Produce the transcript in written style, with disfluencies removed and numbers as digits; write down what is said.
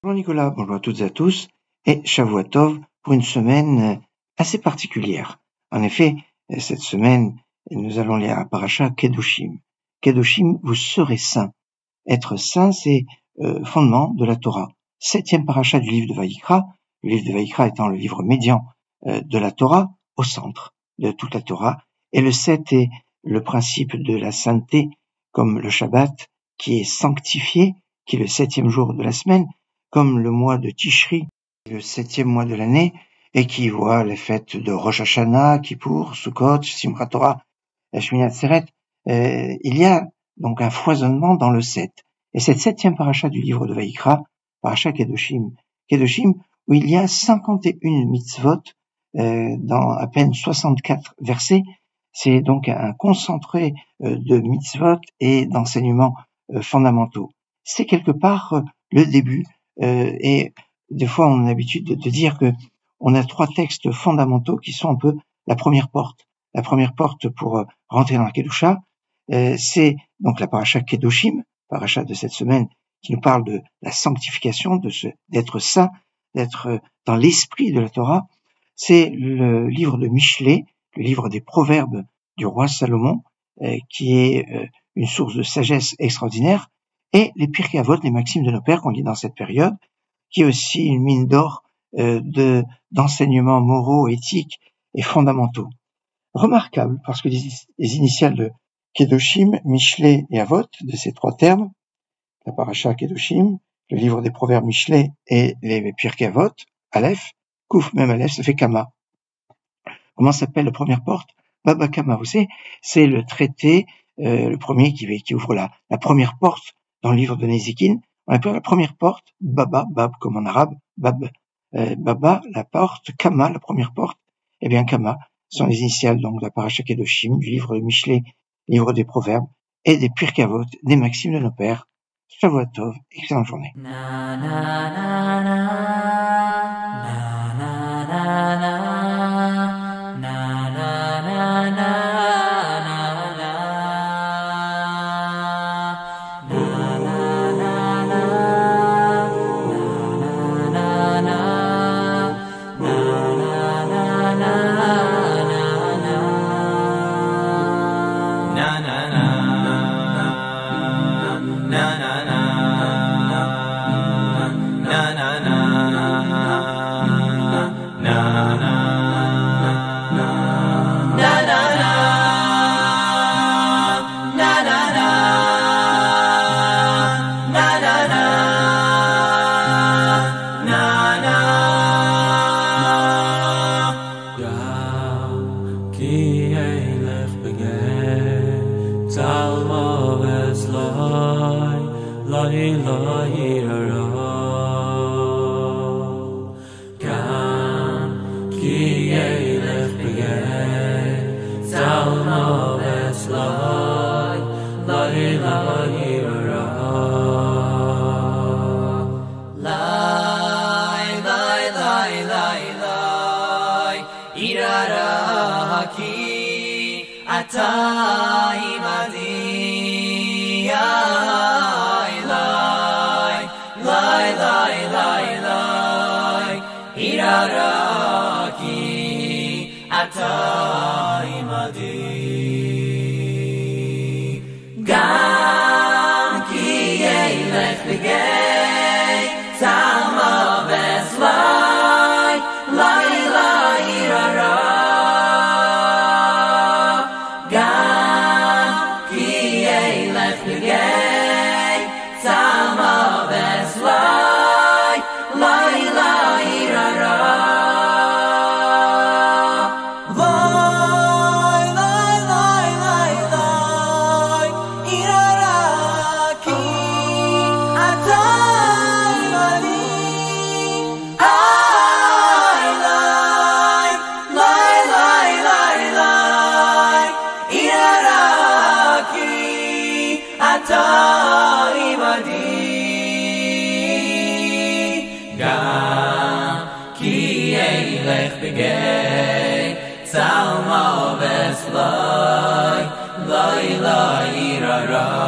Bonjour Nicolas, bonjour à toutes et à tous, et Shavua Tov pour une semaine assez particulière. En effet, cette semaine, nous allons lire la paracha Kedoshim. Kedoshim, vous serez saints. Être saint, c'est fondement de la Torah. 7e paracha du livre de Vaïkra, le livre de Vaïkra étant le livre médian de la Torah, au centre de toute la Torah. Et le 7 est le principe de la sainteté, comme le Shabbat, qui est sanctifié, qui est le 7e jour de la semaine, comme le mois de Tishri, le 7e mois de l'année, et qui voit les fêtes de Rosh Hashanah, Kippour, Sukkot, Simchat Torah, Shmini Atzeret. Il y a donc un foisonnement dans le 7. Et cette 7e paracha du livre de Vaïkra, paracha Kedoshim, où il y a 51 mitzvot, dans à peine 64 versets, c'est donc un concentré de mitzvot et d'enseignements fondamentaux. C'est quelque part le début, et des fois on a l'habitude de dire que on a 3 textes fondamentaux qui sont un peu la première porte. La première porte pour rentrer dans la Kedusha, c'est donc la paracha Kedoshim, paracha de cette semaine, qui nous parle de la sanctification, d'être saint, d'être dans l'esprit de la Torah. C'est le livre de Michelet, le livre des proverbes du roi Salomon, qui est une source de sagesse extraordinaire, et les Pirkei Avot, les maximes de nos pères qu'on lit dans cette période, qui est aussi une mine d'or d'enseignements moraux, éthiques et fondamentaux. Remarquable, parce que les initiales de Kedoshim, Michelet et Avot, de ces 3 termes, la paracha Kedoshim, le livre des proverbes Michelet et les Pirkei Avot, Aleph, Kouf, même Aleph, ça fait Kama. Comment s'appelle la première porte? Baba Kama, vous savez, c'est le traité, le premier qui ouvre la première porte dans le livre de Nézékin. On appelle la première porte Baba, Bab comme en arabe, Bab, Baba, la porte, Kama, la première porte. Eh bien, Kama sont les initiales donc de la paracha Kedoshim, du livre de Michelet, livre des proverbes, et des Pirkei Avot, des maximes de nos pères. Shavua Tov, excellente journée. Na, na, na, na, na, na, na, na, na, na, na, na. Salma veslai, lai lai ra ra.